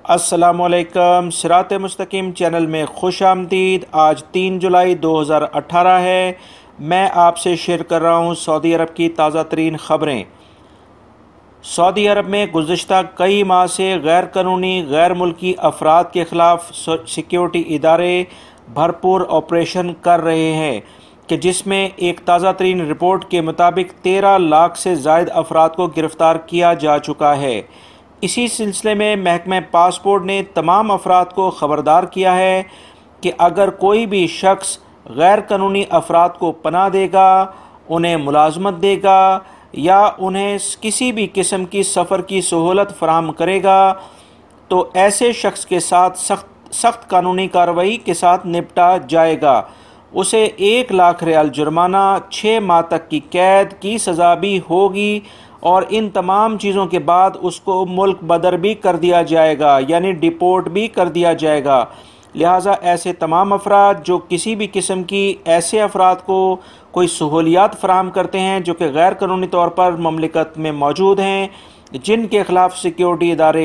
अस्सलामुअलैकुम। सिरात मुस्तकीम चैनल में खुश आमदीद। आज 3 जुलाई 2018 है। मैं आपसे शेयर कर रहा हूँ सऊदी अरब की ताज़ा तरीन ख़बरें। सऊदी अरब में गुज़िश्ता कई माह से गैर कानूनी गैर मुल्की अफराद के ख़िलाफ़ सिक्योरिटी इदारे भरपूर ऑपरेशन कर रहे हैं कि जिसमें एक ताज़ा तरीन रिपोर्ट के मुताबिक 13 लाख से ज़ायद अफराद को गिरफ़्तार किया जा चुका है। इसी सिलसिले में महकमा पासपोर्ट ने तमाम अफराद को ख़बरदार किया है कि अगर कोई भी शख्स गैर कानूनी अफराद को पनाह देगा, उन्हें मुलाजमत देगा या उन्हें किसी भी किस्म की सफ़र की सहूलत फराहम करेगा तो ऐसे शख्स के साथ सख्त कानूनी कार्रवाई के साथ निपटा जाएगा। उसे 1 लाख रियाल जुर्माना, 6 माह तक की कैद की सज़ा भी होगी और इन तमाम चीज़ों के बाद उसको मुल्क बदर भी कर दिया जाएगा, यानी डिपोर्ट भी कर दिया जाएगा। लिहाजा ऐसे तमाम अफराद जो किसी भी किस्म की ऐसे अफराद को कोई सहूलियात फराहम करते हैं जो कि गैर कानूनी तौर पर ममलिकत में मौजूद हैं, जिनके ख़िलाफ़ सिक्योरिटी इदारे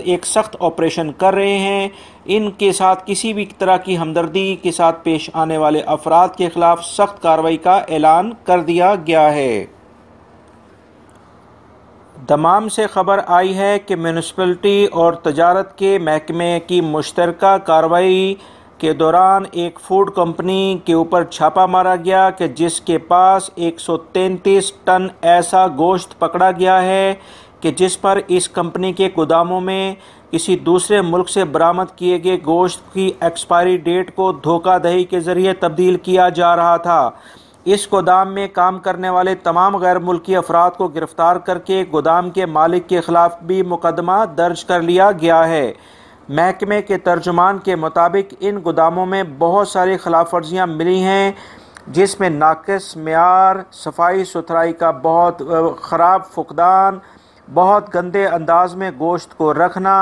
एक सख्त ऑपरेशन कर रहे हैं, इनके साथ किसी भी तरह की हमदर्दी के साथ पेश आने वाले अफराद के ख़िलाफ़ सख्त कार्रवाई का ऐलान कर दिया गया है। दमाम से ख़बर आई है कि म्यूनिसिपलिटी और तजारत के महकमे की मुश्तरका कार्रवाई के दौरान एक फूड कंपनी के ऊपर छापा मारा गया कि जिसके पास 133 टन ऐसा गोश्त पकड़ा गया है कि जिस पर इस कंपनी के गोदामों में किसी दूसरे मुल्क से बरामद किए गए गोश्त की एक्सपायरी डेट को धोखाधड़ी के ज़रिए तब्दील किया जा रहा था। इस गोदाम में काम करने वाले तमाम गैर मुल्की अफराद को गिरफ़्तार करके गोदाम के मालिक के ख़िलाफ़ भी मुकदमा दर्ज कर लिया गया है। महकमे के तर्जुमान के मुताबिक इन गोदामों में बहुत सारी खिलाफ वर्जियाँ मिली हैं, जिसमें नाक़िस मेयार, सफाई सुथराई का बहुत ख़राब फुकदान, बहुत गंदे अंदाज में गोश्त को रखना।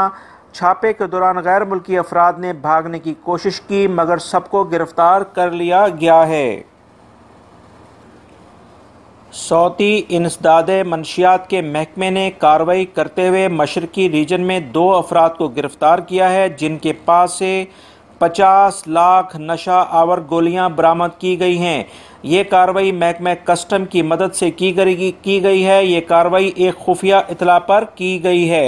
छापे के दौरान गैर मुल्की अफराद ने भागने की कोशिश की मगर सबको गिरफ़्तार कर लिया गया है। सऊदी इंसदाद मंशियात के महकमे ने कार्रवाई करते हुए मशरकी रीजन में 2 अफराद को गिरफ़्तार किया है, जिनके पास से 50 लाख नशा आवर गोलियां बरामद की गई हैं। ये कार्रवाई महकमा कस्टम की मदद से की गई है। ये कार्रवाई एक खुफिया इतला पर की गई है।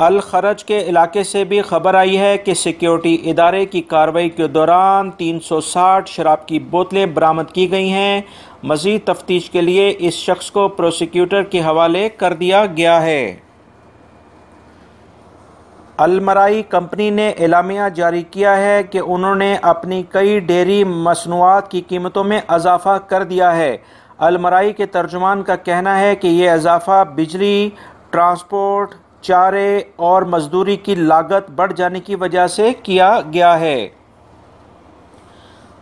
अल खरज के इलाके से भी खबर आई है कि सिक्योरिटी इदारे की कार्रवाई के दौरान 360 शराब की बोतलें बरामद की गई हैं। मज़ीद तफ्तीश के लिए इस शख्स को प्रोसिक्यूटर के हवाले कर दिया गया है। अलमराई कंपनी ने एलामिया जारी किया है कि उन्होंने अपनी कई डेयरी मसनूआत की कीमतों में इजाफ़ा कर दिया है। अलमराई के तर्जुमान का कहना है कि यह इजाफ़ा बिजली, ट्रांसपोर्ट, चारे और मजदूरी की लागत बढ़ जाने की वजह से किया गया है।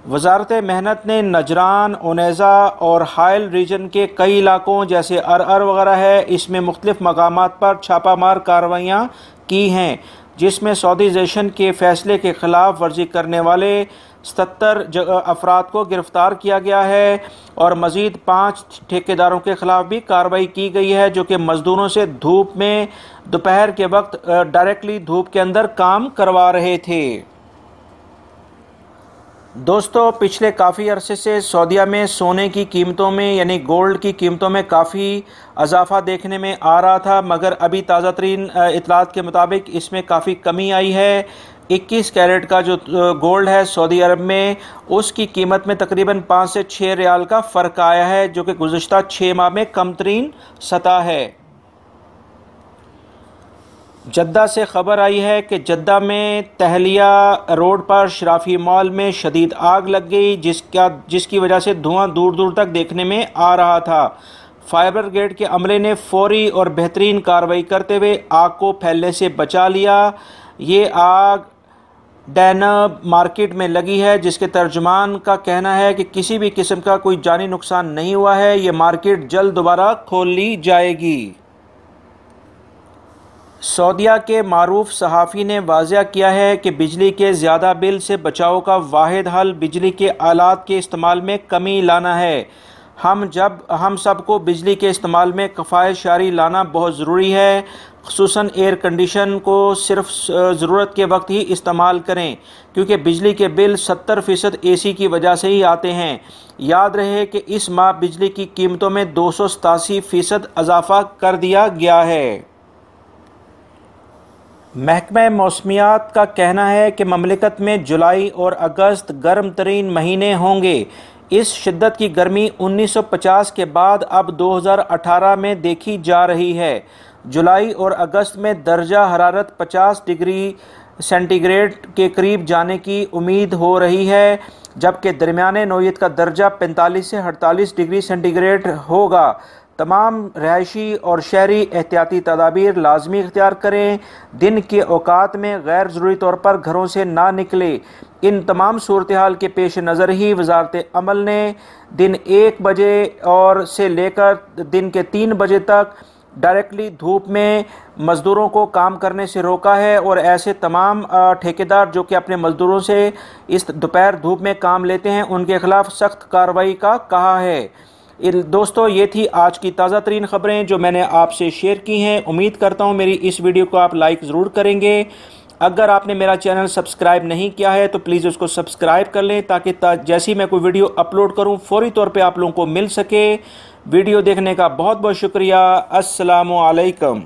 वजारत मेहनत ने नजरान, उनैज़ा और हाइल रीजन के कई इलाकों जैसे अरअर वगैरह है, इसमें मुख्तलिफ मकामात पर छापामार कार्रवाइयाँ की हैं, जिसमें सऊदीज़ेशन के फ़ैसले के ख़िलाफ़ वर्जी करने वाले 77 अफराद को गिरफ़्तार किया गया है और मज़ीद 5 ठेकेदारों के ख़िलाफ़ भी कार्रवाई की गई है जो कि मज़दूरों से धूप में दोपहर के वक्त डायरेक्टली धूप के अंदर काम करवा रहे थे। दोस्तों, पिछले काफ़ी अरसे से सऊदीया में सोने की कीमतों में यानी गोल्ड की कीमतों में काफ़ी इजाफ़ा देखने में आ रहा था, मगर अभी ताज़ा तरीन इतलात के मुताबिक इसमें काफ़ी कमी आई है। 21 कैरेट का जो गोल्ड है सऊदी अरब में, उसकी कीमत में तकरीबन 5 से 6 रियाल का फ़र्क आया है, जो कि गुज़िश्ता 6 माह में कम तरीन सतह है। जद्दा से खबर आई है कि जद्दा में तहलिया रोड पर शराफी मॉल में शदीद आग लग गई, जिसकी वजह से धुआं दूर दूर तक देखने में आ रहा था। फायर ब्रिगेड के अमले ने फौरी और बेहतरीन कार्रवाई करते हुए आग को फैलने से बचा लिया। ये आग डैनब मार्केट में लगी है, जिसके तर्जुमान का कहना है कि किसी भी किस्म का कोई जानी नुकसान नहीं हुआ है। ये मार्केट जल्द दोबारा खोल ली जाएगी। सऊदीया के मारूफ सहाफ़ी ने वाज़ेह किया है कि बिजली के ज़्यादा बिल से बचाव का वाहिद हल बिजली के आलात के इस्तेमाल में कमी लाना है। हम सबको बिजली के इस्तेमाल में कफ़ायत शारी लाना बहुत ज़रूरी है, ख़ुसूसन एयर कंडीशन को सिर्फ ज़रूरत के वक्त ही इस्तेमाल करें, क्योंकि बिजली के बिल 70% AC की वजह से ही आते हैं। याद रहे कि इस माह बिजली की कीमतों में 287% इजाफा कर दिया गया है। महकमा मौसमियात का कहना है कि ममलिकत में जुलाई और अगस्त गर्म तरीन महीने होंगे। इस शिद्दत की गर्मी 1950 के बाद अब 2018 में देखी जा रही है। जुलाई और अगस्त में दर्जा हरारत 50 डिग्री सेंटीग्रेड के करीब जाने की उम्मीद हो रही है, जबकि दरमियाने नौयत का दर्जा 45 से 48 डिग्री सेंटीग्रेड होगा। तमाम रहायशी और शहरी एहतियाती तदाबीर लाजमी इख्तियार करें। दिन के औकात में गैर ज़रूरी तौर पर घरों से ना निकले। इन तमाम सूरत हाल के पेश नज़र ही वज़ारत अमल ने दिन 1 बजे और से लेकर दिन के 3 बजे तक डायरेक्टली धूप में मज़दूरों को काम करने से रोका है, और ऐसे तमाम ठेकेदार जो कि अपने मज़दूरों से इस दोपहर धूप में काम लेते हैं उनके ख़िलाफ़ सख्त कार्रवाई का कहा है। दोस्तों, ये थी आज की ताज़ा तरीन ख़बरें जो मैंने आपसे शेयर की हैं। उम्मीद करता हूँ मेरी इस वीडियो को आप लाइक ज़रूर करेंगे। अगर आपने मेरा चैनल सब्सक्राइब नहीं किया है तो प्लीज़ उसको सब्सक्राइब कर लें, ताकि जैसे ही मैं कोई वीडियो अपलोड करूँ फ़ौरी तौर पे आप लोगों को मिल सके। वीडियो देखने का बहुत बहुत शुक्रिया। अस्सलामु अलैकुम।